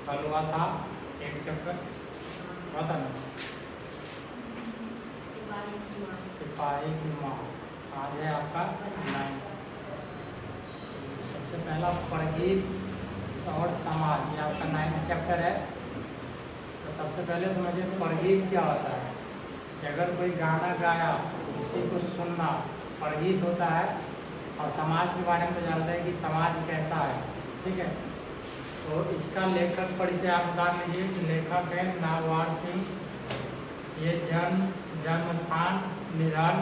कल हुआ था एक चक्कर हुआ था ना, सिपाही की माँ। आज है आपका 9। सबसे पहला परगीत और समाज, ये आपका 9 चैप्टर है। तो सबसे पहले समझिए परगीत क्या होता है। कि अगर कोई गाना गाया उसी को सुनना परगीत होता है। और समाज के बारे में तो जानते हैं कि समाज कैसा है, ठीक है। तो इसका लेखक परिचय आप बता लीजिए कि लेखक है नागवार सिंह। ये जन्म स्थान, निधन,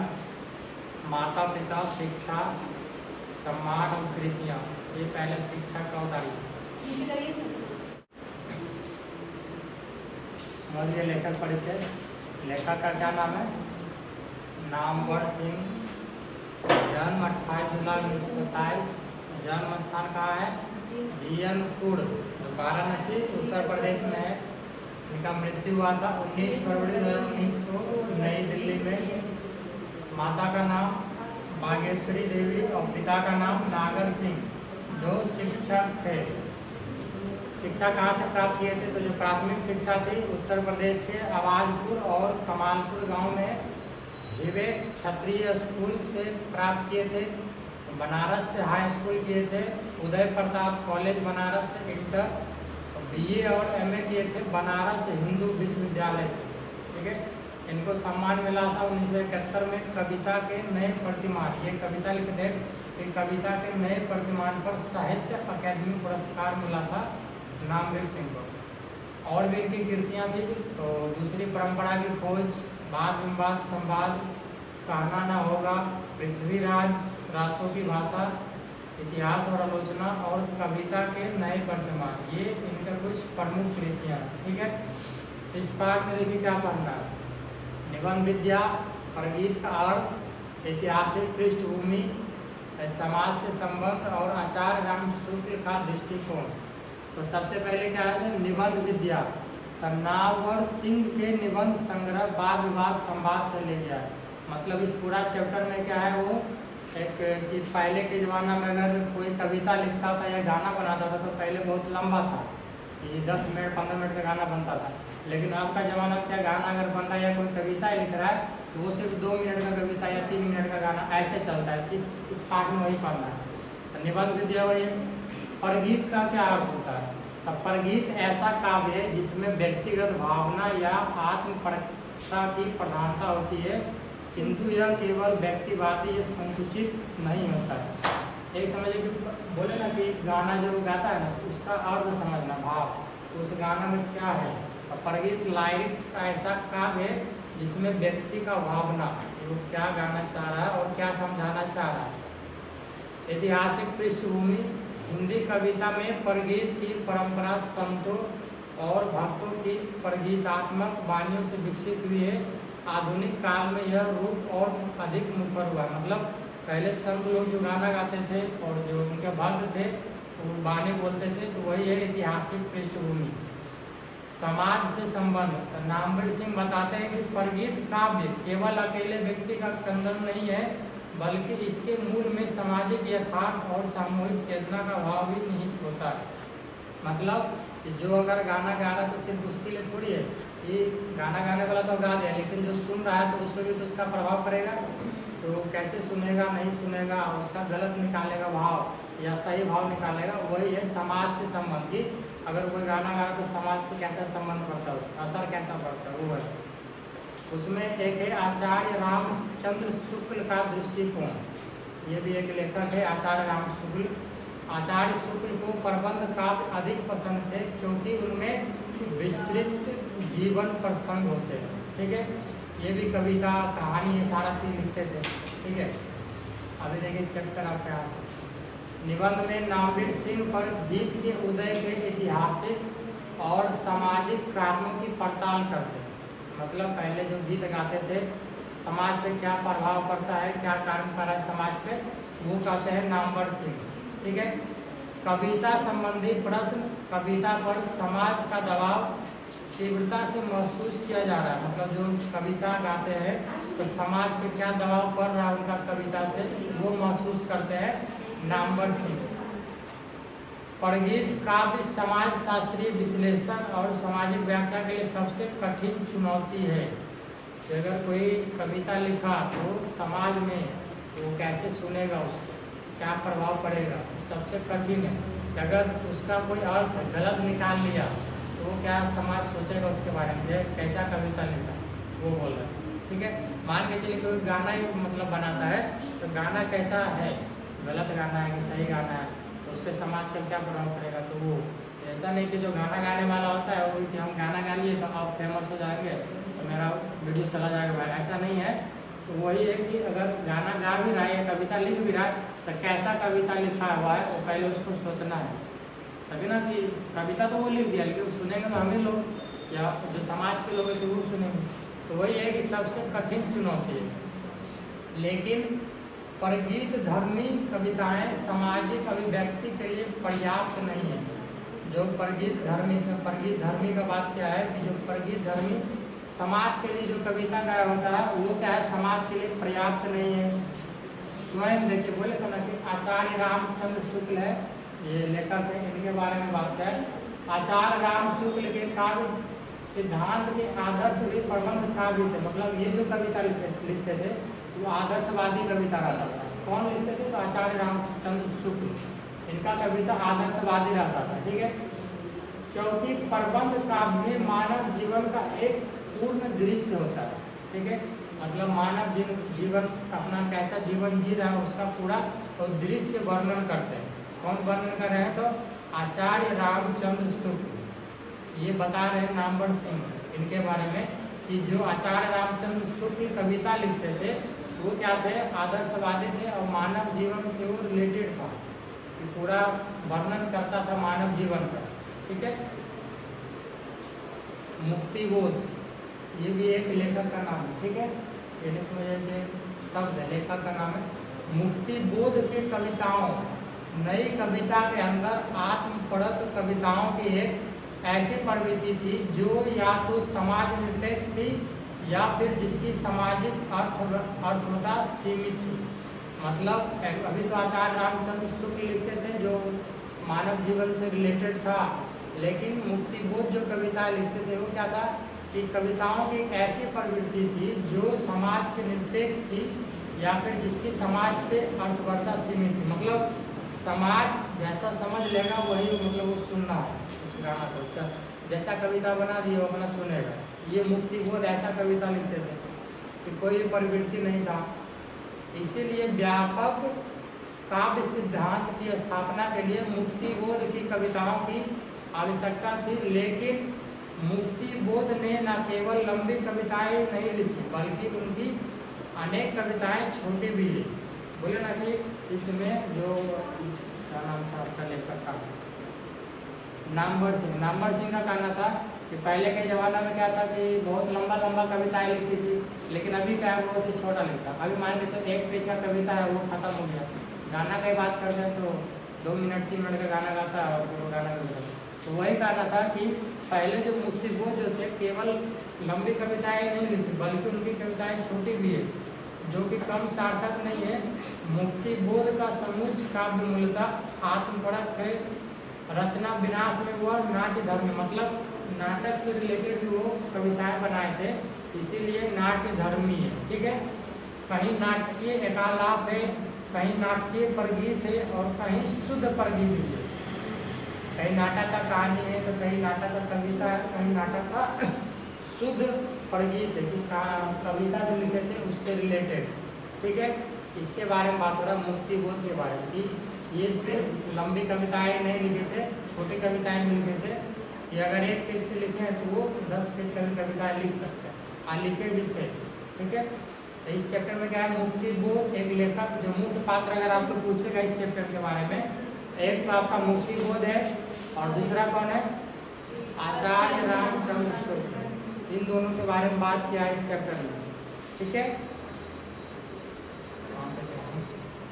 माता पिता, शिक्षा, सम्मान और कृतियाँ। ये पहले शिक्षा का उदाहरण समझिए। लेखक परिचय, लेखक का क्या नाम है? नामवर सिंह। जन्म 28 जुलाई 1927। जन्म स्थान कहाँ है? जीयनपुर, वाराणसी, उत्तर प्रदेश में है। इनका मृत्यु हुआ था 19 फरवरी 2019 को नई दिल्ली में। माता का नाम बागेश्वरी देवी और पिता का नाम नागर सिंह, जो शिक्षक थे। शिक्षा कहाँ से प्राप्त किए थे? तो जो प्राथमिक शिक्षा थी उत्तर प्रदेश के आवाजपुर और कमालपुर गांव में विवेक क्षत्रिय स्कूल से प्राप्त किए थे। बनारस से हाई स्कूल किए थे। उदय प्रताप कॉलेज बनारस से इंटर, बीए और एमए किए थे बनारस हिंदू विश्वविद्यालय से, ठीक है। इनको सम्मान मिला था 1971 में कविता के नए प्रतिमान। ये कविता लिखे थे कि कविता के नए प्रतिमान पर साहित्य अकादमी पुरस्कार मिला था नामवीर सिंह को। और भी इनकी कृतियाँ थी। तो दूसरी परंपरा की खोज, वाद विवाद संवाद, कहना न होगा, पृथ्वीराज, रासों की भाषा, इतिहास और आलोचना और कविता के नए प्रतिमान, ये इनका कुछ प्रमुख कृतियाँ, ठीक है। इस पाठ में देखिए क्या पढ़ना है। निबंध विद्या, परगीत का अर्थ, ऐतिहासिक पृष्ठभूमि, समाज से संबंध और आचार्य राम शुक्ल का दृष्टिकोण। तो सबसे पहले क्या है? निबंध विद्या। नामवर सिंह के निबंध संग्रह वाद विवाद संवाद से ले गया है। मतलब इस पूरा चैप्टर में क्या है वो एक कि पहले के ज़माना में अगर कोई कविता लिखता था या गाना बनाता था तो पहले बहुत लंबा था कि 10 मिनट 15 मिनट का गाना बनता था। लेकिन अब का ज़माना में क्या, गाना अगर बन रहा है या कोई कविता लिख रहा है तो वो सिर्फ 2 मिनट का कविता या 3 मिनट का गाना ऐसे चलता है। इस पाठ में वही पढ़ना है। तो निबंध विद्या वही। परगीत का क्या अर्थ होता है? तो परगीत ऐसा काव्य है जिसमें व्यक्तिगत भावना या आत्मपरकता की प्रधानता होती है, किंतु यह केवल व्यक्तिवादी या संकुचित नहीं होता है। एक समझिए कि बोले ना कि गाना जो गाता है ना उसका अर्थ समझना, भाव, तो उस गाना में क्या है। और परगीत लाइरिक्स का ऐसा काव्य है जिसमें व्यक्ति का भावना, वो क्या गाना चाह रहा है और क्या समझाना चाह रहा है। ऐतिहासिक पृष्ठभूमि, हिंदी कविता में परगीत की परंपरा संतों और भक्तों की परगीतात्मक वाणियों से विकसित हुई है। आधुनिक काल में यह रूप और अधिक मुखर हुआ। मतलब पहले संत लोग जो गाना गाते थे और जो उनके भक्त थे वो वाणी बोलते थे, तो वही है ऐतिहासिक पृष्ठभूमि। समाज से संबंध, तो नामवीर सिंह बताते हैं कि परगीत काव्य केवल अकेले व्यक्ति का संदर्भ नहीं है, बल्कि इसके मूल में सामाजिक यथार्थ और सामूहिक चेतना का भाव भी निहित होता है। मतलब जो अगर गाना गा रहा है तो सिर्फ उसके लिए थोड़ी है, ये गाना गाने वाला तो गा दिया, लेकिन जो सुन रहा है तो उसमें भी तो उसका प्रभाव पड़ेगा। तो कैसे सुनेगा, नहीं सुनेगा, उसका गलत निकालेगा भाव या सही भाव निकालेगा, वही है समाज से संबंधित। अगर कोई गाना गा रहा है तो समाज को कैसा संबंध पड़ता है, उसका असर कैसा पड़ता है, वो है। उसमें एक है आचार्य रामचंद्र शुक्ल का दृष्टिकोण। ये भी एक लेखक है आचार्य राम शुक्ल। आचार्य शुक्ल को प्रबंध काव्य अधिक पसंद थे क्योंकि उनमें विस्तृत जीवन प्रसंग होते हैं, ठीक है। ये भी कविता, कहानी, ये सारा चीज़ लिखते थे, ठीक है। अभी देखिए चैप्टर आपके यहाँ से। निबंध में नामवीर सिंह पर गीत के उदय के ऐतिहासिक और सामाजिक कारणों की पड़ताल करते हैं। मतलब पहले जो गीत गाते थे समाज पे क्या प्रभाव पड़ता है, क्या कारण पड़ा है समाज पे, वो कहते हैं नामवर सिंह, ठीक है। कविता संबंधी प्रश्न, कविता पर समाज का दबाव तीव्रता से महसूस किया जा रहा है। मतलब जो कविता गाते हैं तो समाज पे क्या दबाव पड़ रहा है उनका कविता से, वो महसूस करते हैं नामवर सिंह। परगीत काव्य समाज शास्त्रीय विश्लेषण और सामाजिक व्याख्या के लिए सबसे कठिन चुनौती है। कि अगर कोई कविता लिखा तो समाज में वो कैसे सुनेगा, उसको क्या प्रभाव पड़ेगा, सबसे कठिन है। कि अगर उसका कोई अर्थ गलत निकाल लिया तो वो क्या समाज सोचेगा उसके बारे में, कैसा कविता लिखा, वो बोल रहा है। ठीक है, मान के चलिए कोई गाना ही मतलब बनाता है तो गाना कैसा है, गलत गाना है कि सही गाना है, तो उस पर समाज का क्या प्रभाव पड़ेगा। तो वो ऐसा नहीं कि जो गाना गाने वाला होता है वो कि हम गाना गा लिए तो आप फेमस हो जाएंगे तो मेरा वीडियो चला जाएगा भाई, ऐसा नहीं है। तो वही है कि अगर गाना गा भी रहा है या कविता लिख भी रहा है तो कैसा कविता लिखा हुआ है वो पहले उसको सोचना है, तभी ना। कि कविता तो वो लिख दिया लेकिन सुनेंगे तो हम ही लोग या जो समाज के लोग हैं तो वो सुनेंगे। तो वही है कि सबसे कठिन चुनौती है। लेकिन परगीत धर्मी कविताएं सामाजिक अभिव्यक्ति के लिए पर्याप्त नहीं है। जो परगीत धर्मी, इसमें परगीत धर्मी का बात क्या है कि जो परगीत धर्मी समाज के लिए जो कविता गाया होता है वो क्या है, समाज के लिए पर्याप्त नहीं है। स्वयं देखिए बोले तो ना कि आचार्य रामचंद्र शुक्ल है ये लेखक है, इनके बारे में बात है। आचार्य राम शुक्ल के काव्य सिद्धांत के आदर्श भी प्रबंध काव्य थे। मतलब ये जो कविता लिखते थे वो आदर्शवादी कविता रहता था। कौन लिखते थे, तो आचार्य रामचंद्र शुक्ल, इनका कविता आदर्शवादी रहता था। ठीक है, क्योंकि प्रबंध काव्य में मानव जीवन का एक पूर्ण दृश्य होता है। ठीक है, मतलब मानव जीवन अपना कैसा जीवन जी रहा है उसका पूरा और दृश्य वर्णन करते हैं। कौन वर्णन कर रहे हैं, तो आचार्य रामचंद्र शुक्ल ये बता रहे हैं नामवर सिंह इनके बारे में कि जो आचार्य रामचंद्र शुक्ल कविता लिखते थे वो क्या थे, आदर्शवादी थे और मानव जीवन से वो रिलेटेड था, कि पूरा वर्णन करता था मानव जीवन का। ठीक है, मुक्तिबोध ये भी एक लेखक का नाम है। ठीक है, ये समझिए शब्द है, लेखक का नाम है। मुक्तिबोध के कविताओं, नई कविता के अंदर आत्मपरक कविताओं की एक ऐसी प्रवृत्ति थी जो या तो समाज निरपेक्ष थी या फिर जिसकी सामाजिक अर्थवता सीमित थी। मतलब अभी तो आचार्य रामचंद्र शुक्ल लिखते थे जो मानव जीवन से रिलेटेड था, लेकिन मुक्तिबोध जो कविता लिखते थे वो क्या था कि कविताओं की एक ऐसी प्रवृत्ति थी जो समाज के निरपेक्ष थी या फिर जिसकी समाज पे अर्थवता सीमित थी। मतलब समाज जैसा समझ लेगा वही मतलब वो सुनना है उस गाना को, जैसा कविता बना दी वो अपना सुनेगा। ये मुक्तिबोध ऐसा कविता लिखते थे कि कोई प्रवृत्ति नहीं था। इसीलिए व्यापक काव्य सिद्धांत की स्थापना के लिए मुक्तिबोध की कविताओं की आवश्यकता थी। लेकिन मुक्तिबोध ने न केवल लंबी कविताएं नहीं लिखी बल्कि उनकी अनेक कविताएं छोटी भी ली। बोले ना कि इसमें जो क्या नाम था आपका लेखक का, नामवर सिंह। नामवर सिंह का कहना था कि पहले के ज़माना में क्या था कि बहुत लंबा लंबा कविताएं लिखती थी, लेकिन अभी क्या है बहुत ही छोटा लिखता। अभी मान के चलिए 1 पेज का कविता है वो खत्म हो गया। गाना की बात करते हैं तो 2 मिनट 3 मिनट का गाना गाता है और वो गाना गाता। तो वही कहना था कि पहले जो मुक्तिबोध जो थे केवल लंबी कविताएं नहीं लिखती बल्कि उनकी कविताएं छोटी भी है जो कि कम सार्थक नहीं है। मुक्तिबोध का समूच काव्य मूलतः आत्मपरक है। रचना विनाश में वह नाट्य धर्म, मतलब नाटक से रिलेटेड वो कविताएं बनाए थे, इसीलिए नाट्य धर्मी है। ठीक है, कहीं नाटकीय एकालाप है, कहीं नाटकीय परगीत है और कहीं शुद्ध परगीत है। कहीं नाटक का कहानी है तो कहीं नाटक का कविता है, कहीं नाटक का शुद्ध परगीत है कि कविता जो लिखे थे उससे रिलेटेड। ठीक है, इसके बारे में बात हो रहा है मुक्तिबोध के बारे में कि ये सिर्फ लंबी कविताएं नहीं लिखे थे, छोटी कविताएं भी लिखे थे। कि अगर 1 पेज के लिखे हैं तो वो 10 पेज की कविताएं लिख सकते हैं और लिखे भी थे। ठीक है, तो इस चैप्टर में क्या है, मुक्तिबोध एक लेखक जो मुख्य पात्र अगर आपको पूछेगा इस चैप्टर के बारे में, एक तो आपका मुक्तिबोध है और दूसरा कौन है, आचार्य रामचंद्र शुक्ल। इन दोनों के बारे में बात किया है इस चैप्टर में। ठीक है,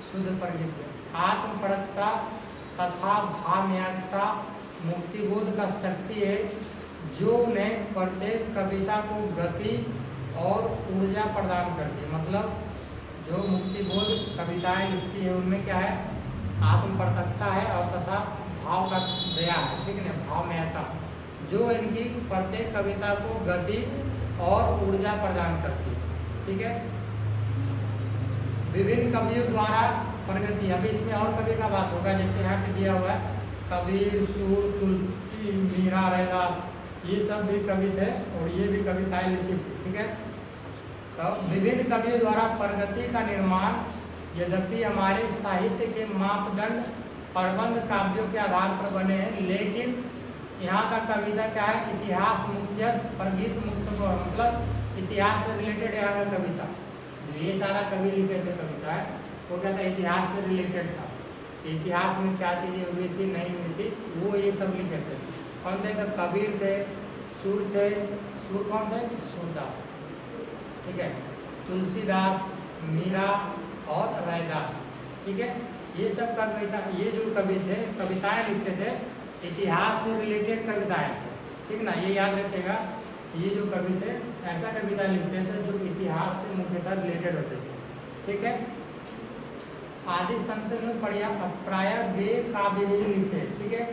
शुद्ध परगीत, आत्मपरकता तथा भावमयता मुक्तिबोध का शक्ति है जो उन्हें प्रत्येक कविता को गति और ऊर्जा प्रदान करती है। मतलब जो मुक्तिबोध कविताएं लिखती है उनमें क्या है, आत्मपरकता है और तथा भाव का दया है, ठीक है ना, भावमयता, जो इनकी प्रत्येक कविता को गति और ऊर्जा प्रदान करती है, ठीक है। विभिन्न कवियों द्वारा प्रगति, अभी इसमें और कवि का बात होगा, जैसे यहाँ पे दिया हुआ है कबीर, सूर, तुलसी, मीरा, रैदास, ये सब भी कवि थे और ये भी कविताएं लिखी थी, ठीक है। तो विभिन्न कवियों द्वारा प्रगति का निर्माण, यद्यपि हमारे साहित्य के मापदंड प्रबंध काव्यों के आधार पर बने हैं, लेकिन यहाँ का कविता क्या है, इतिहास मुख्य प्रगीत मुक्त, मतलब इतिहास से रिलेटेड यहाँ का कविता, ये सारा कवि लिखे थे कविता है, वो क्या था, इतिहास से रिलेटेड था, इतिहास में क्या चीज़ें हुई थी नहीं हुई थी वो ये सब लिखे थे। कौन थे, तो कबीर थे, सूर थे, सूर कौन थे, सूरदास, ठीक है, तुलसीदास, मीरा और रैदास, ठीक है। ये सब कविता, ये जो कवि थे कविताएं लिखते थे इतिहास से रिलेटेड कविताएं, ठीक ना, ये याद रखिएगा, ये जो कवि थे ऐसा कविता लिखते थे जो इतिहास से मुख्यतः रिलेटेड होते थे, ठीक है। आदि संत ने प्राय गे काव्य ही लिखे, ठीक है।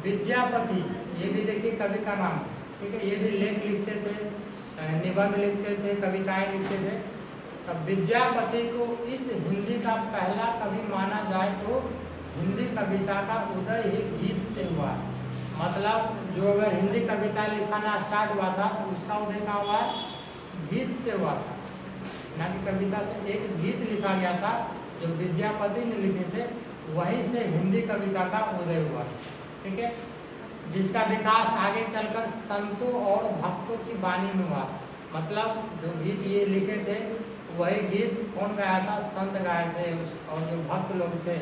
विद्यापति, ये भी देखिए कवि का नाम, ठीक है, ये भी लेख लिखते थे, निबंध लिखते थे, कविताएं लिखते थे। अब विद्यापति को इस हिंदी का पहला कवि माना जाए तो हिंदी कविता का उदय ही गीत से हुआ, मतलब जो अगर हिंदी कविता लिखाना स्टार्ट हुआ था तो उसका उदय कहाँ हुआ, गीत से हुआ था, ना कि कविता से। एक गीत लिखा गया था जो विद्यापति ने लिखे थे, वहीं से हिंदी कविता का उदय हुआ, ठीक है, जिसका विकास आगे चलकर संतों और भक्तों की वाणी में हुआ, मतलब जो गीत ये लिखे थे वही गीत कौन गाया था, संत गाए थे, और जो भक्त लोग थे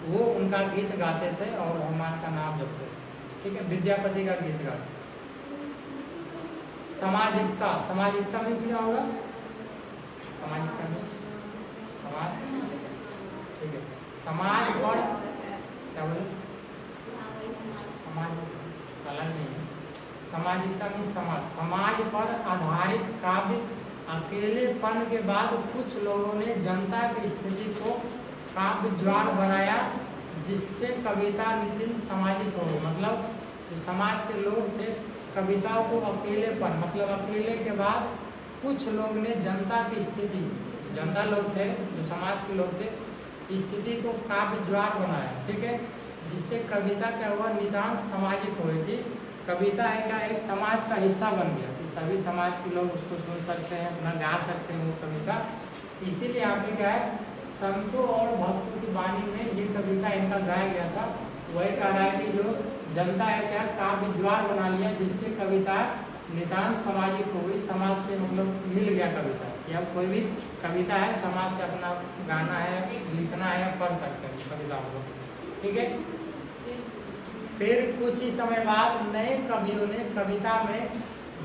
वो उनका गीत गाते थे और भगवान का नाम जपते थे, ठीक है, विद्यापति का गीत गाते। सामाजिकता, सामाजिकता में क्या होगा, सामाजिकता में समाज, ठीक है, समाज पर क्या बोले, समाज अलग नहीं है, सामाजिकता में समाज, समाज पर आधारित काव्य अकेलेपन के बाद कुछ लोगों ने जनता की स्थिति को काव्य ज्वार बनाया, जिससे कविता नितिन सामाजिक हो, मतलब जो समाज के लोग थे कविताओं को अकेलेपन, मतलब अकेले के बाद कुछ लोग ने जनता की स्थिति, जनता लोग थे जो समाज के लोग थे, स्थिति को काव्य ज्वार बनाया, ठीक है, जिससे कविता क्या हुआ, नितांत सामाजिक होगी। कविता है क्या, एक समाज का हिस्सा बन गया कि सभी समाज के लोग उसको सुन सकते हैं, अपना गा सकते हैं वो कविता। इसीलिए यहाँ पे क्या है, संतों और भक्तों की वाणी में ये कविता इनका गाया गया था। वही कह रहा है कि जो जनता है क्या, काव्य ज्वार बना लिया, जिससे कविता नितांत सामाजिक हो गई, समाज से मतलब मिल गया कविता, या कोई भी कविता है समाज से अपना गाना है, लिखना है, पढ़ सकते हैं कविताओं को, ठीक है। फिर कुछ ही समय बाद नए कवियों ने कविता में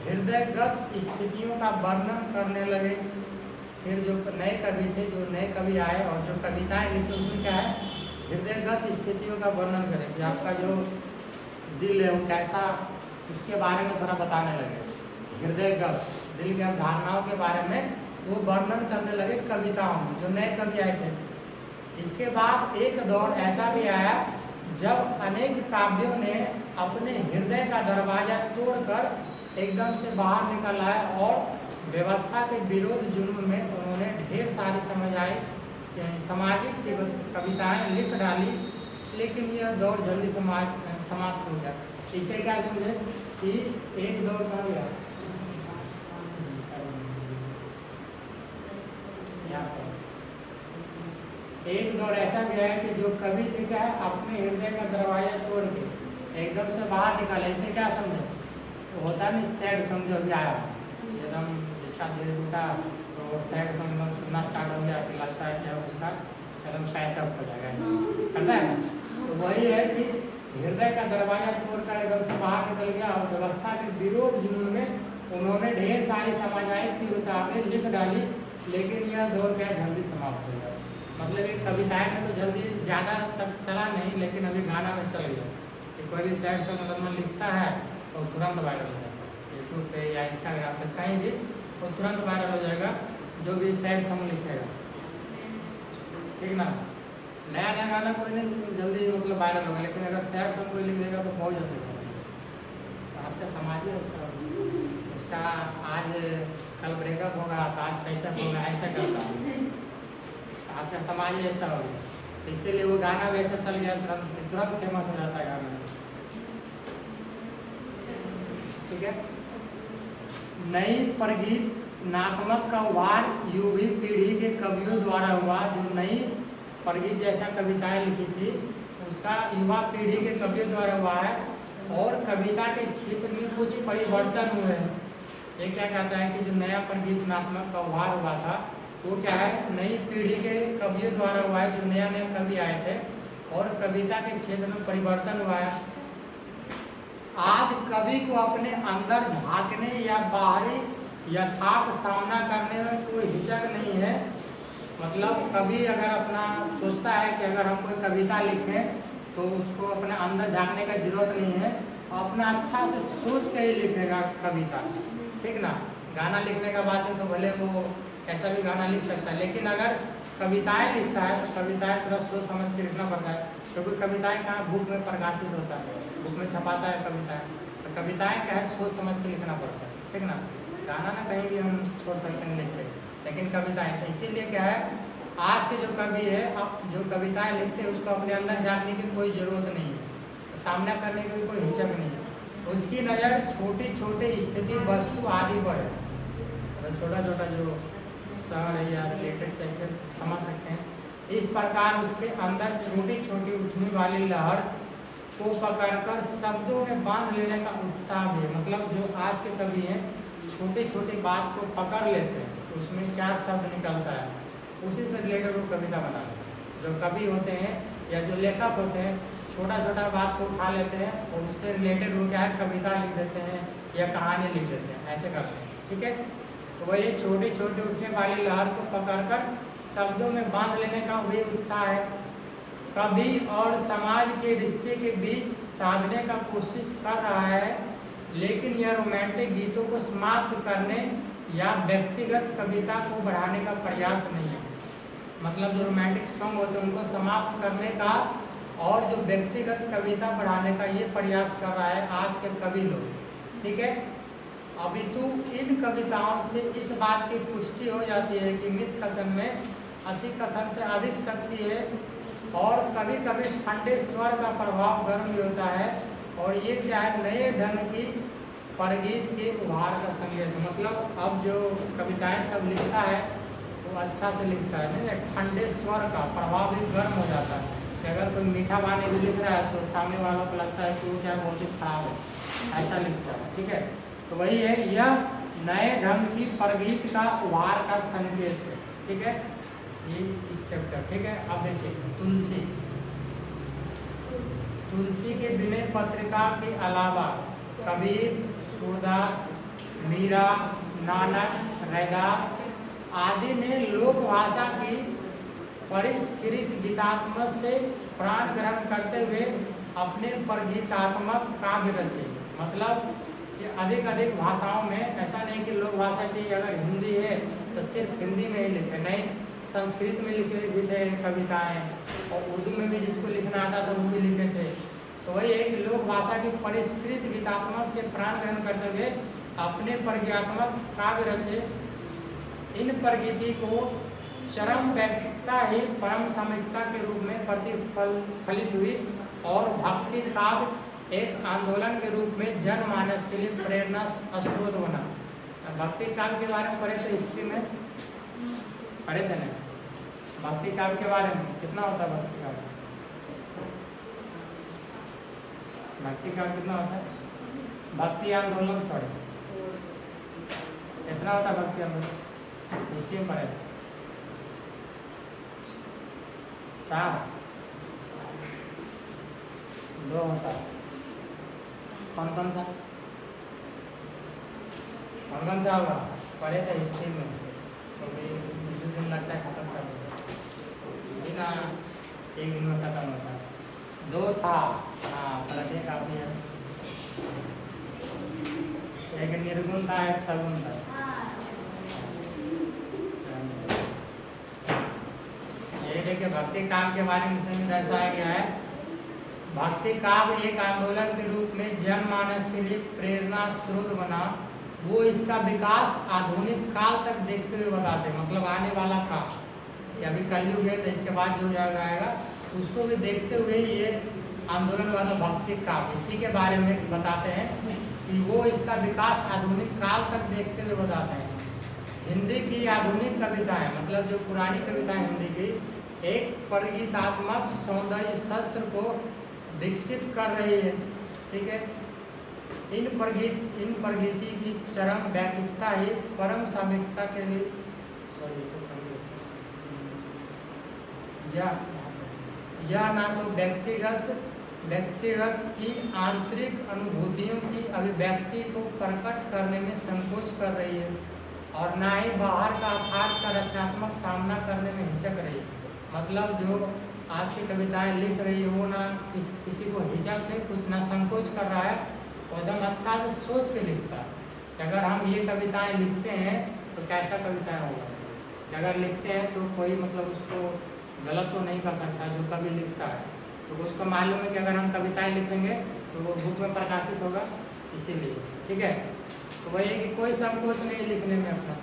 हृदयगत स्थितियों का वर्णन करने लगे। फिर जो नए कवि थे, जो नए कवि आए और जो कविताएं लिखी उसमें क्या है, हृदयगत स्थितियों का वर्णन करें कि आपका जो दिल है वो कैसा, उसके बारे में थोड़ा बताने लगे। हृदयगत दिल की धारणाओं के बारे में वो वर्णन करने लगे कविताओं में, जो नए कवि आए थे। इसके बाद एक दौर ऐसा भी आया जब अनेक काव्यों ने अपने हृदय का दरवाजा तोड़कर एकदम से बाहर निकल आए और व्यवस्था के विरोध जुर्म में उन्होंने ढेर सारी सामाजिक कविताएं लिख डाली, लेकिन यह दौर जल्दी समाप्त हो गया। इसे क्या समझे कि एक दौर कहा गया, एक दौर ऐसा गया है कि जो कवि थे क्या है, अपने हृदय का दरवाजा तोड़ के एकदम से बाहर निकाले। इसे क्या समझे, तो होता नहीं सैड सॉन्ग जो अभी आया एकदम, जिसका दिल टूटा तो सैड सॉन्ग सुनना स्टार्ट हो गया, फिर लगता है क्या उसका एकदम पैचअप हो जाएगा, करता है। तो वही है कि हृदय का दरवाजा तोड़कर एकदम से बाहर निकल गया और व्यवस्था के विरोध जुनून में उन्होंने ढेर सारी सामाजिक किताबें लिख डाली, लेकिन यह दौर क्या जल्दी समाप्त हो गया। मतलब एक कविताएं में तो जल्दी ज़्यादा तक चला नहीं, लेकिन अभी गाना में चल गया कि कोई भी सैड सॉन्ग अगर मन लिखता है तो तुरंत वायरल हो जाता है, यूट्यूब पे या इंस्टाग्राम पे कहीं भी तो तुरंत वायरल हो जाएगा जो भी सैड सॉन्ग लिखेगा, ठीक ना। नया नया गाना कोई नहीं जल्दी मतलब वायरल होगा, लेकिन अगर सैड सॉन्ग कोई लिख देगा तो बहुत जल्दी होगा। तो आज का समाज ही ऐसा हो, उसका आज कल ब्रेकअप होगा तो आज पैसा होगा, ऐसा करता है। आज का समाज ही ऐसा हो गया, तो इसीलिए वो गाना भी ऐसा चल गया, तुरंत फेमस हो जाता है गाना। ठीक है। नई प्रगीतनात्मक का वार युवी पीढ़ी के कवियों द्वारा हुआ। जो नई प्रगीत जैसा कविताएं लिखी थी उसका युवा पीढ़ी के कवियों द्वारा हुआ है, और कविता के क्षेत्र में कुछ परिवर्तन हुए हैं। ये क्या कहता है कि जो नया प्रगीतनात्मक का वार हुआ था वो क्या है, नई पीढ़ी के कवियों द्वारा हुआ है, जो नया नया कवि आए थे, और कविता के क्षेत्र में परिवर्तन हुआ है। आज कवि को अपने अंदर झांकने या बाहरी यथार्थ सामना करने में कोई हिचक नहीं है। मतलब कवि अगर अपना सोचता है कि अगर हम कोई कविता लिखें तो उसको अपने अंदर झांकने का जरूरत नहीं है, अपना अच्छा से सोच के ही लिखेगा कविता, ठीक ना। गाना लिखने का बात है तो भले वो कैसा भी गाना लिख सकता है, लेकिन अगर कविताएं लिखता है तो कविताएं थोड़ा सोच समझ के लिखना पड़ता है, क्योंकि कविताएं कहाँ बुक में प्रकाशित होता है, बुक में छपाता है कविताएं, तो कविताएं क्या है सोच समझ के लिखना पड़ता है, ठीक ना। गाना ना कहीं भी हम छोड़ सकते हैं लिख के, लेकिन कविताएं इसीलिए क्या है, आज के जो कवि है अब जो कविताएं लिखते हैं उसको अपने अंदर जानने की कोई ज़रूरत नहीं है, सामना करने की भी कोई हिचक नहीं है। उसकी नज़र छोटी छोटी स्थिति वस्तु आदि पर है। तो छोटा छोटा जो शहर है या रिलेटेड ऐसे समझ सकते हैं। इस प्रकार उसके अंदर छोटी छोटी उठने वाली लहर को पकड़कर शब्दों में बांध लेने का उत्साह भी है। मतलब जो आज के कवि हैं छोटी छोटी बात को पकड़ लेते हैं, उसमें क्या शब्द निकलता है उसी से रिलेटेड वो कविता बना लेते हैं। जो कवि होते हैं या जो लेखक होते हैं छोटा छोटा बात को उठा लेते हैं और उससे रिलेटेड वो क्या है कविता लिख देते हैं या कहानी लिख देते हैं, ऐसे करते हैं, ठीक है। तो वही छोटी छोटी उठने वाली लहर को पकड़कर शब्दों में बांध लेने का वही उत्साह है। कवि और समाज के रिश्ते के बीच साधने का कोशिश कर रहा है, लेकिन यह रोमांटिक गीतों को समाप्त करने या व्यक्तिगत कविता को बढ़ाने का प्रयास नहीं है। मतलब जो रोमांटिक सॉन्ग होते हैं उनको समाप्त करने का और जो व्यक्तिगत कविता बढ़ाने का ये प्रयास कर रहा है आज के कवि लोग, ठीक है। अपितु इन कविताओं से इस बात की पुष्टि हो जाती है कि मिथ कथन में अति कथन से अधिक शक्ति है, और कभी कभी ठंडे स्वर का प्रभाव गर्म भी होता है, और ये क्या है नए ढंग की प्रगीत के उभार का संकेत। मतलब अब जो कविताएं सब लिखता है वो अच्छा से लिखता है, नहीं ठंडे स्वर का प्रभाव भी गर्म हो जाता है कि अगर कोई मीठा वाणी भी लिख रहा है तो सामने वालों को लगता है कि वो क्या बहुत ही खराब है, ऐसा लिखता है, ठीक है। तो वही है, यह नए ढंग की प्रगीत का उभार का संकेत है, ठीक है। ये इस चैप्टर, ठीक है। अब देखिए तुलसी। तुलसी के विनय पत्रिका के अलावा कबीर, सूरदास, मीरा, नानक, रैदास आदि ने लोक भाषा की परिष्कृत गीतात्मक से प्राण ग्रहण करते हुए अपने प्रगीतात्मक काव्य रचे। मतलब कि अधिक अधिक भाषाओं में, ऐसा नहीं कि लोक भाषा की अगर हिंदी है तो सिर्फ हिंदी में ही लिखे, नहीं संस्कृत में लिखे भी थे कविताएं, और उर्दू में भी जिसको लिखना आता था वो भी लिखे थे। तो वही है कि लोक भाषा की परिष्कृत गीतात्मक से प्राण ग्रहण करते हुए अपने प्रज्ञात्मक काव्य रचे। इन प्रगीति को चरम वैज्ञिकता ही परम सामयिकता के रूप में प्रतिफलित हुई, और भक्ति काव्य एक आंदोलन के रूप में जनमानस के लिए प्रेरणा स्रोत बना। भक्ति काव्य के बारे में पढ़े थे हिस्ट्री में, पढ़े थे ना भक्ति काव्य के बारे में, कितना होता है भक्ति काव्य? भक्ति काव्य कितना होता है? भक्ति आंदोलन सॉरी कितना होता है भक्ति आंदोलन? हिस्ट्री में पढ़े 4 2 होता है। कौन कौन सा होगा? पढ़े थे हिस्ट्री में, तो 2 दिन लगता है खत्म कर देना, 1 दिन में खत्म होता है। 2 था, हाँ पढ़े काफी है। एक निर्गुण था, एक सगुण था। एक देखिए भक्ति काव्य के बारे में इसमें दर्शाया गया है। भक्ति काव्य एक आंदोलन के रूप में जनमानस के लिए प्रेरणा स्रोत बना। वो इसका विकास आधुनिक काल तक देखते हुए बताते हैं, मतलब आने वाला काल कि अभी कलयुग है तो इसके बाद जो आएगा उसको भी देखते हुए ये आंदोलन वाला भक्ति काव्य इसी के बारे में बताते हैं कि वो इसका विकास आधुनिक काल तक देखते हुए बताते हैं। हिंदी की आधुनिक कविताएं, मतलब जो पुरानी कविताएं हिंदी की, एक परिगीतात्मक सौंदर्य शस्त्र को विकसित कर रही है। ठीक है, इन प्रगति की चरम व्यापकता ही परम सामयिकता के लिए यह ना तो व्यक्तिगत की आंतरिक अनुभूतियों की अभिव्यक्ति को प्रकट करने में संकोच कर रही है और ना ही बाहर का अर्थात का रचनात्मक सामना करने में हिचक रही है। मतलब जो आज की कविताएं लिख रही है वो ना किसी को हिचक है, कुछ ना संकोच कर रहा है, एकदम अच्छा से सोच के लिखता है कि अगर हम ये कविताएं लिखते हैं तो कैसा कविताएं होगा। अगर लिखते हैं तो कोई मतलब उसको गलत तो नहीं कर सकता जो कवि लिखता है, तो उसको मालूम है कि अगर हम कविताएं लिखेंगे तो वो बुक में प्रकाशित होगा, इसीलिए। ठीक है, तो वही है कि कोई संकोच नहीं लिखने में अपना,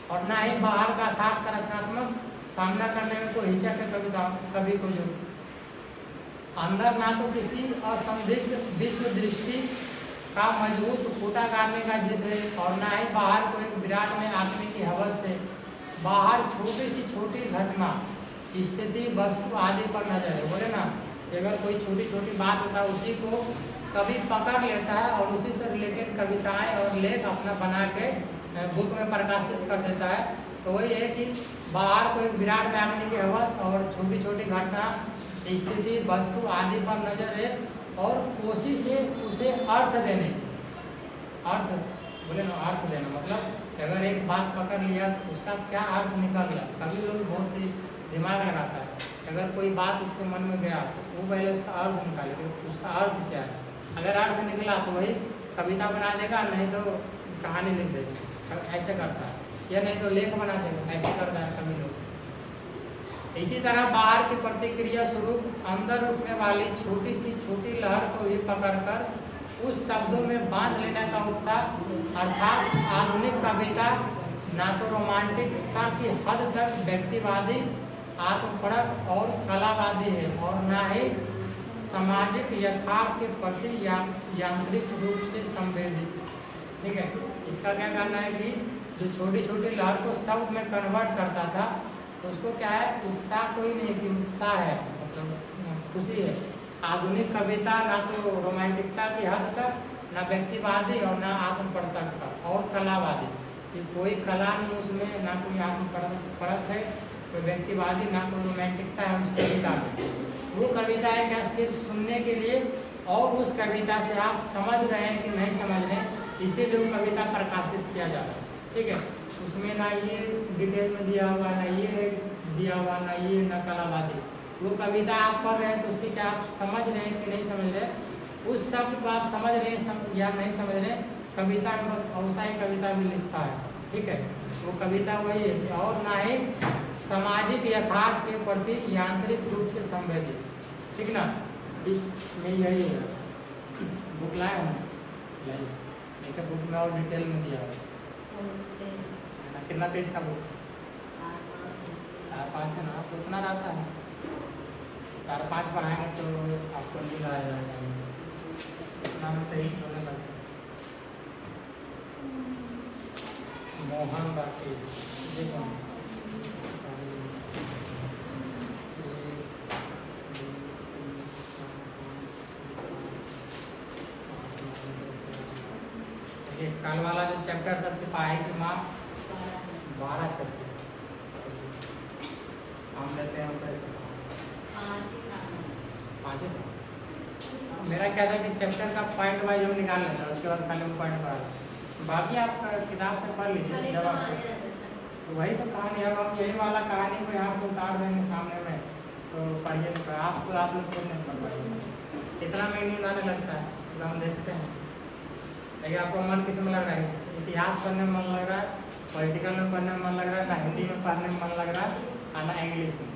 और ना ही बाहर का अर्थात का रचनात्मक सामना करने में कोई हिचक है कवि को। जो अंदर ना तो किसी असंदिग्ध विश्व दृष्टि का मजबूत खूटा गाड़ने का जिद है और ना ही बाहर को एक विराट में आंकने की हवस है। बाहर छोटी सी छोटी घटना, स्थिति, वस्तु आदि पर नजर है। बोले ना कि अगर कोई छोटी छोटी बात होता है उसी को कभी पकड़ लेता है और उसी से रिलेटेड कविताएं और लेख अपना बना के बुक में प्रकाशित कर देता है। तो वही है कि बाहर को एक विराट में आंकने की हवस और छोटी छोटी घटना, स्थिति, वस्तु आदि पर नजर है और कोशिश है उसे अर्थ देने। अर्थ बोले ना, अर्थ देना मतलब अगर एक बात पकड़ लिया तो उसका क्या अर्थ निकल रहा। कभी लोग बहुत ही दिमाग लगाता है, अगर कोई बात उसके मन में गया तो वो पहले उसका अर्थ निकाले कि उसका अर्थ क्या है। अगर अर्थ निकला तो वही कविता बना देगा, नहीं तो कहानी लिख देगा, ऐसे करता है, या नहीं तो लेख बना देगा, ऐसे करता है सभी लोग। इसी तरह बाहर की प्रतिक्रिया स्वरूप अंदर उठने वाली छोटी सी छोटी लहर को भी पकड़कर उस शब्दों में बांध लेने का उत्साह, अर्थात आधुनिक कविता ना तो रोमांटिकता की हद तक व्यक्तिवादी, आत्मपरक और कलावादी है और ना ही सामाजिक यथार्थ के प्रति यांत्रिक रूप से संवेदित। ठीक है, इसका क्या कहना है कि जो छोटी छोटी लहर को शब्द में कन्वर्ट करता था तो उसको क्या है, उत्साह कोई नहीं कि उत्साह है, मतलब खुशी है। आधुनिक कविता ना तो रोमांटिकता की हद तक, ना व्यक्तिवादी और ना आत्मपरक और कलावादी, कि कोई कला नहीं उसमें, ना कोई आत्मपरक है, कोई व्यक्तिवादी, ना कोई रोमांटिकता है उस कविता में। वो कविता है क्या सिर्फ सुनने के लिए, और उस कविता से आप समझ रहे हैं कि नहीं समझ रहे, इसीलिए वो कविता प्रकाशित किया जाता है। ठीक है, उसमें ना ये डिटेल में दिया हुआ, ना ये दिया हुआ, ना ये, ना कलावादी। वो कविता आप पढ़ रहे हैं तो उससे क्या आप समझ रहे हैं कि नहीं समझ रहे, उस शब्द को आप समझ रहे हैं या नहीं समझ रहे, कविता में बस औसा ही कविता भी लिखता है। ठीक है, वो कविता वही है और ना ही सामाजिक यथार्थ के प्रति यांत्रिक रूप से संवेदित। ठीक ना, इसमें यही है। बुक लाए हैं, देखिए बुक में और डिटेल में दिया है। कितना पेज का बुक? 4-5 है ना, आपको उतना रहता है, 4-5 पढ़ाएंगे तो आपको नींद आ जाएगा, इतना में 23 होने लगता है। मोहन राकेश, देखो कल वाला जो चैप्टर था सिपाही की माँ, 12 चैप्टर हम लेते हैं ऊपर से 5 ही था। मेरा क्या था कि चैप्टर का पॉइंट वाइज हम निकाल लेते हैं, उसके बाद खाली हम पॉइंट पढ़ा, बाकी आप किताब से पढ़ लीजिए जब आप, तो वही तो कहानी। अब हम यही वाला कहानी को यहाँ पर उतार देंगे सामने में, तो पढ़िए तो आप लोग खुद नहीं पढ़ पाएंगे, इतना में नींद आने लगता है। तो हम देखते हैं, लेकिन आपको मन किस में लग रहा है, इतिहास पढ़ने में मन लग रहा है, पॉलिटिकल में पढ़ने में मन लग रहा है, ना हिंदी में पढ़ने में मन लग रहा है, ना इंग्लिश में।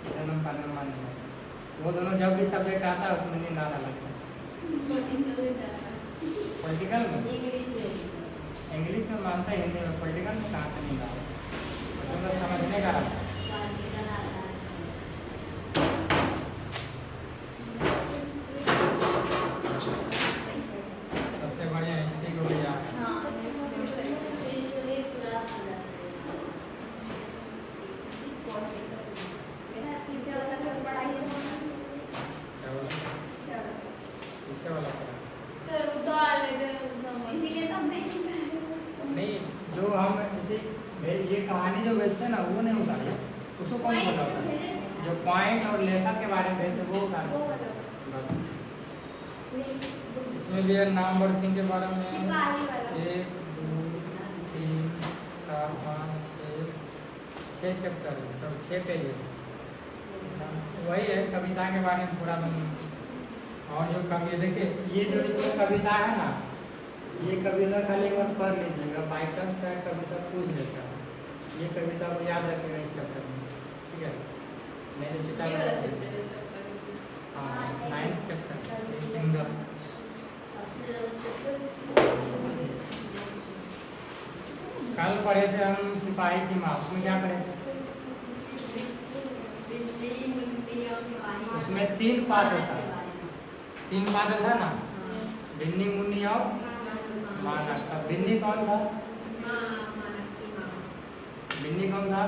दोनों में पढ़ने में मन नहीं लगता। वो दोनों जब भी सब्जेक्ट आता है उसमें नींद आने लगता है। पॉलिटिकल में इंग्लिश में मानता है, हिंदी में। पॉलिटिकल में कहाँ से नींद आता है? बच्चों को समझने का रहता है। सबसे बढ़िया हिस्ट्री को भी याद है। पीछे वाला पढ़ा नहीं, जो हम इसे ये कहानी जो भेजते हैं ना वो नहीं उतारे, उसको कौन बोला होता है? जो पॉइंट और लेखक के बारे में भेजते वो उतारे। इसमें भी है नामवर सिंह के बारे में 1 2 3 4 5 6 चैप्टर सब 6 पेज है। वही है कविता के बारे में पूरा बनी। और जो कवि देखिए ये जो इसमें कविता है ना, ये कविता खाली एक बार पढ़ लीजिएगा, बाई चांस का कविता पूछ लेता है, ये कविता को याद रखेगा इस चैप्टर में, ठीक है? मेरे चिटा हाँ 9th चैप्टर किंगडम। कल पढ़े थे हम सिपाही की माँ, उसमें क्या पढ़े थे? उसमें 3 पात्र था, 3 पात्र था ना, बिन्नी मुन्नी और मानक। का बिन्नी कौन था? बिन्नी कौन था?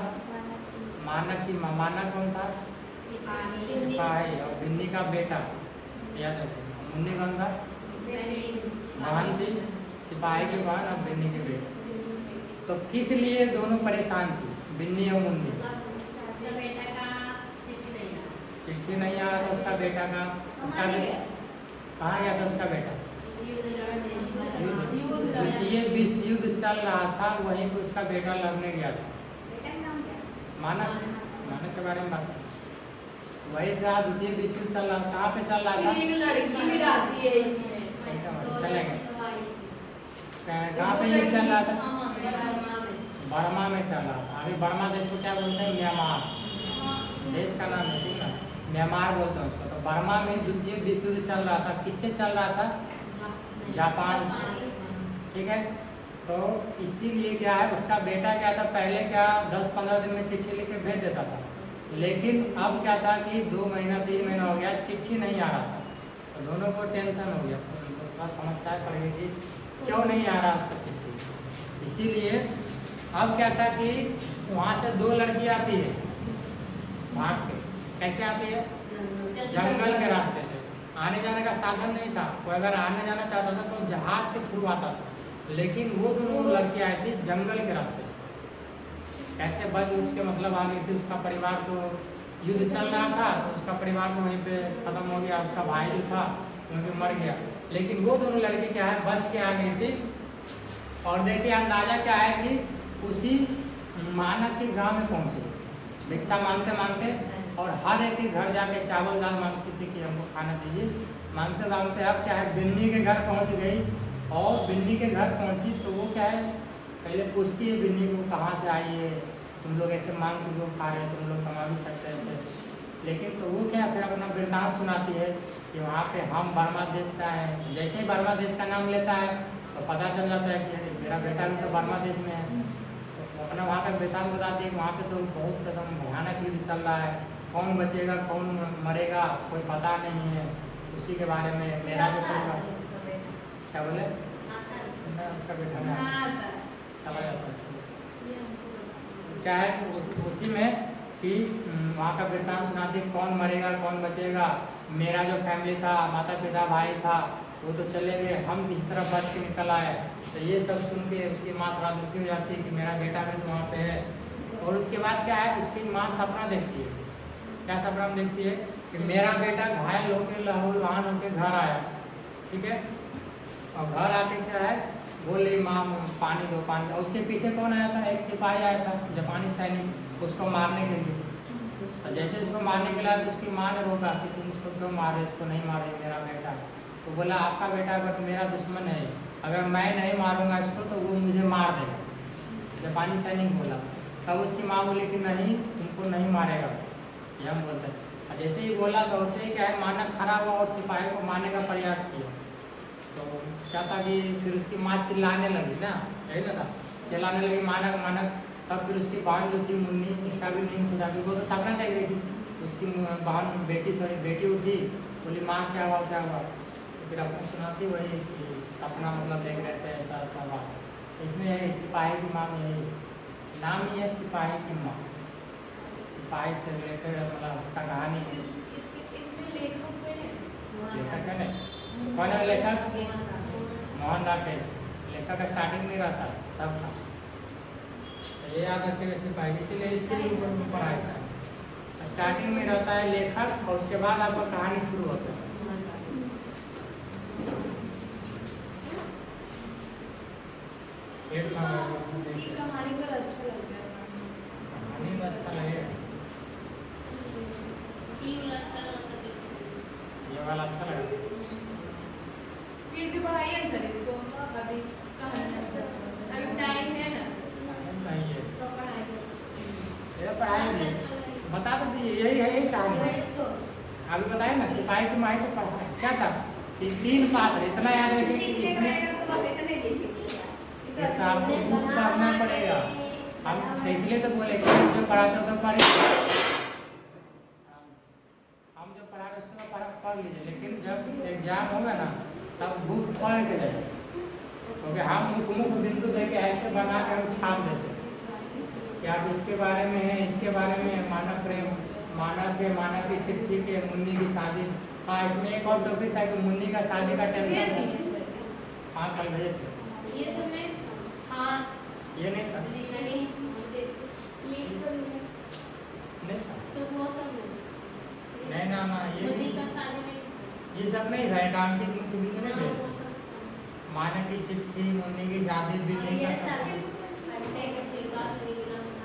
मानक की माँ। मानक कौन था? सिपाही। और बिन्नी का बेटा याद रखिए। मुन्नी कौन था? बहन थी, सिपाही की बहन और बिन्नी के बेटे। तो किस लिए दोनों परेशान थी, बिन्नी और मुन्नी? चिट्ठी नहीं आ रहा था उसका बेटा का। उसका कहाँ गया था उसका बेटा? ये विश्व युद्ध चल रहा था, वहीं पे उसका बेटा लड़ने गया था। मानक, मानक के बारे में बात वही था। द्वितीय विश्व युद्ध चल रहा था, कहाँ पे चल रहा था? एक लड़की भी रहती है इसमें। चलेंगे कहाँ पे ये चल रहा था? बर्मा में चल रहा था। अभी बर्मा देश को क्या बोलते हैं? म्यांमार देश का नाम है, ठीक ना? म्यांमार बोलते हैं उसको। तो बर्मा में द्वितीय विश्व युद्ध चल रहा था। किससे चल रहा था? जापान से, ठीक है? तो इसीलिए क्या है, उसका बेटा क्या था, पहले क्या 10-15 दिन में चिट्ठी लिख के भेज देता था, लेकिन अब क्या था कि 2 महीना 3 महीना हो गया, चिट्ठी नहीं आ रहा था। तो दोनों को टेंशन हो गया, थोड़ा समस्या पड़ गई कि क्यों नहीं आ रहा उसका चिट्ठी। इसीलिए अब क्या था कि वहाँ से 2 लड़की आती है भाग के। कैसे आती है? जंगल के रास्ते से। आने जाने का साधन नहीं था, कोई अगर आने जाना चाहता था तो जहाज के थ्रू आता था, लेकिन वो दोनों लड़की आई थी जंगल के रास्ते से। कैसे बच उठ के मतलब आ गई थी? उसका परिवार तो युद्ध चल रहा था, तो उसका परिवार तो वहीं पे खत्म हो गया, उसका भाई जो था वहीं पे मर गया, लेकिन वो दोनों लड़की क्या है बच के आ गई थी। और देखिए अंदाजा क्या है कि उसी मानक के गांव में पहुंची, भिक्षा मांगते मांगते, और हर एक के घर जाके चावल दाल मांगती थी कि हमको खाना दीजिए। मांगते मांगते अब क्या है बिन्नी के घर पहुंच गई। और बिन्नी के घर पहुंची तो वो क्या है पहले पूछती है बिन्नी को, कहाँ से आई है, तुम लोग ऐसे मांग के क्यों खा रहे हो, तुम लोग कमा भी सकते ऐसे। लेकिन तो वो क्या फिर अपना वृतांत सुनाती है कि वहाँ पे हम बर्मा देश से आए हैं। जैसे ही बर्मा देश का नाम लेता है तो पता चल जाता है कि मेरा बेटा भी तो बर्मा देश में है। तो अपना वहाँ का वृतांत बताती है कि वहाँ पे तो बहुत एकदम भयानक युद्ध चल रहा है, कौन बचेगा कौन मरेगा कोई पता नहीं है। उसी के बारे में मेरा भी क्या बोले उसका बेटा नहीं चला जाता है। क्या है उसी में कि वहाँ का वृतांत सुनाती कौन मरेगा कौन बचेगा। मेरा जो फैमिली था, माता पिता भाई था, वो तो चले गए, हम किस तरह बच के निकल आए। तो ये सब सुन के उसकी माँ थोड़ा दुखी हो जाती है कि मेरा बेटा भी तो वहाँ पे है। और उसके बाद क्या है उसकी माँ सपना देखती है। क्या सपना देखती है कि मेरा बेटा घायल होकर लहूलुहान होकर घर आया, ठीक है? और घर आके क्या है बोले माँ पानी दो पानी। और उसके पीछे कौन आया था? एक सिपाही आया था, जापानी सैनिक, उसको मारने के लिए। और जैसे उसको मारने के लिए तो उसकी माँ ने रोका कि तुम उसको क्यों मारे, इसको नहीं मारे, मेरा बेटा। तो बोला आपका बेटा बट मेरा दुश्मन है, अगर मैं नहीं मारूंगा इसको तो वो मुझे मार देगा, जापानी सैनिक बोला। तब उसकी माँ बोली कि नहीं तुमको नहीं मारेगा, ये हम बोलते हैं। और जैसे ही बोला तो वैसे ही क्या है, मानक खड़ा हुआ और सिपाही को मारने का प्रयास किया। तो क्या था कि फिर उसकी माँ चिल्लाने लगी ना, यही ना था, चिल्लाने लगी मानक मानक। तब फिर उसकी बहन जो थी मुन्नी, उसका भी नींद खुदा कि वो तो सपना देख रही थी। उसकी बहन बेटी उठी, बोली माँ क्या हुआ क्या हुआ। तो फिर अपने सुनाती वही कि सपना मतलब देख रहे थे ऐसा ऐसा बात। इसमें सिपाही की माँ में यही नाम ही है, सिपाही की माँ। सिपाही से रिलेटेड मतलब उसका कहानी है। इसमें लेखक कौन है? लेखक है नहीं, कौन है लेखक? मोहन राकेश। लेखक स्टार्टिंग में रहता है सब था। तो ये याद रखिएगा सिपाही, इसीलिए इसके लिए ऊपर पढ़ाया था। स्टार्टिंग में रहता है लेखक और उसके बाद आपका कहानी शुरू होता है। ये कहानी पर अच्छा लगता है। कहानी में अच्छा लगेगा, ये वाला अच्छा लगा। फिर से पढ़ाइए सर इसको, अभी कहानी अभी टाइम है ना नहीं है तो पढ़ाइए। ये पढ़ाएंगे, बता तो दीजिए यही कहानी है। अभी बताए ना सिपाही की माही को पढ़ाए क्या था कि 3 पात्र, इतना याद रखिए कि इसमें आपको बुक पढ़ना पड़ेगा। हम इसलिए तो बोले कि हम जो पढ़ाते तो पढ़े, हम जो पढ़ा रहे उसको पढ़ लीजिए, लेकिन जब एग्जाम होगा ना तब बुक पढ़ के जाए, क्योंकि हम मुख्य बिंदु देके ऐसे बना के हम छाप देते कि आप इसके बारे में है, इसके बारे में मानव प्रेम, मानव की चिट्ठी के मुन्नी की शादी। हाँ, इसमें एक और टॉपिक था कि मुन्नी का शादी का टेंशन। हाँ कल भेजे थे, ये समय हाँ ये नहीं था, नहीं था, नहीं ना ये सब नहीं था। काम की मुख्य बिंदु नहीं भेजे, मानव की चिट्ठी, मुन्नी की शादी, बिल्ली का सब।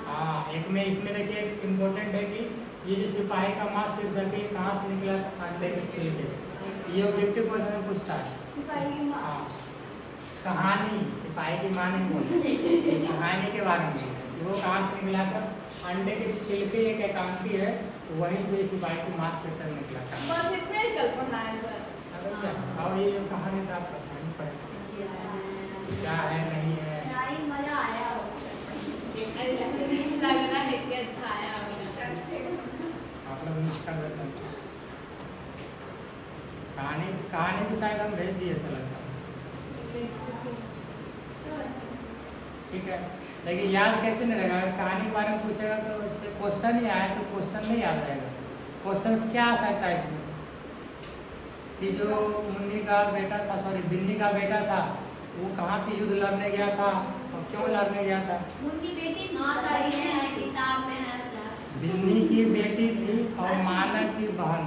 हाँ, एक में इसमें देखिए एक इम्पोर्टेंट है कि ये जो सिपाही का माँ शीर्षक है कहाँ से निकला, अंडे के छिलके। ये ऑब्जेक्टिव क्वेश्चन में पूछता है। हाँ, कहानी सिपाही की माँ नहीं बोली, कहानी के बारे में वो कहाँ से निकला था। अंडे के छिलके एक एकांकी है, वहीं से सिपाही की माँ शीर्षक निकला था। बस इतने ही कल पढ़ाया सर। और ये जो कहानी था आपका कहानी पढ़े क्या है नहीं है, मजा आया लग रहा है कि अच्छा आया आप लोग मिस कर देते हैं। कहानी भी शायद हम भेज दिए थे लगता है। ठीक है, लेकिन याद कैसे नहीं रहेगा? अगर कहानी के बारे में पूछेगा तो इससे क्वेश्चन ही आया तो क्वेश्चन नहीं याद रहेगा। क्वेश्चन क्या आ सकता है इसमें कि जो मुन्नी का बेटा था, सॉरी बिन्नी का बेटा था, वो कहाँ पे युद्ध लड़ने गया था और क्यों लड़ने गया था? मुन्नी बेटी किताब में है सर। बिन्नी की बेटी थी और मानव की बहन।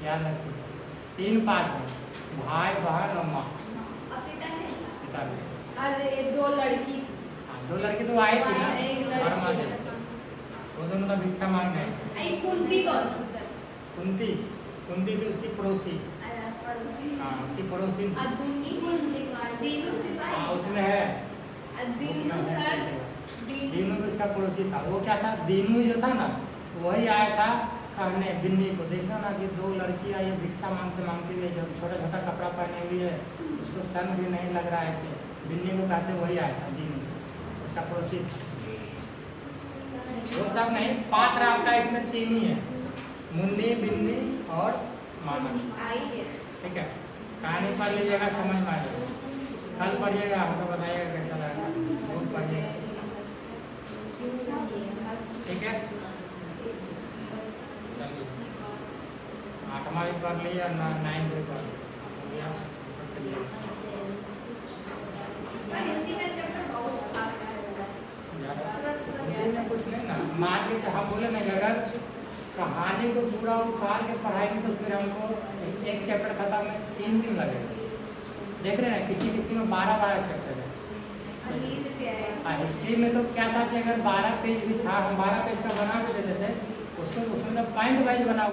याद रखिए 3 पात्र, भाई बहन और माँ। पिता भी। अरे 2 लड़की, हाँ 2 लड़की तो आई थी ना, एक लड़की। बर्मा देश से। वो दोनों तो भिक्षा मांगने आए थे। कुंती कौन थी सर? कुंती थी उसकी पड़ोसी। हाँ उसकी पड़ोसी। हाँ उसमें है, दीनू भी उसका पड़ोसी था। वो क्या था, दीनू जो था ना वही आया था कहने बिन्नी को, देखा ना कि 2 लड़कियाँ ये भिक्षा मांगते मांगते हुए जब छोटा छोटा कपड़ा पहने हुई है, उसको शर्म भी नहीं लग रहा है ऐसे, बिन्नी को कहते वही आया था, दीनू उसका पड़ोसी था। वो सब नहीं, पात्र आपका इसमें 3 ही है, मुन्नी, बिन्नी और मानव। ठीक है, कहानी पढ़ लीजिएगा, समझ में आ जाएगा। कल पढ़िएगा, हमको बताइएगा कैसा लगा, बहुत पढ़िएगा। ठीक है, चलिए 8वां भी पढ़ लिया, 9 भी पढ़ लिया। कुछ नहीं ना, मान के हम बोले ना अगर कहानी को पूरा उतार के पढ़ाएंगे तो फिर हमको एक चैप्टर खत्म में 3 दिन लगेगा। देख रहे हैं किसी किसी में 12 चैप्टर है। हिस्ट्री में तो क्या था कि अगर 12 पेज भी था, हम 12 पेज का बना भी देते थे, उसको उसमें तो पॉइंट वाइज बना